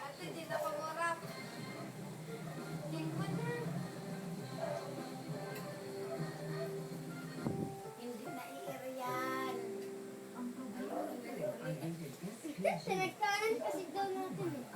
Ate, di na pangurap. Lingkod na. Hindi na i-iriyan. Sinagkaan kasi daw natin eh.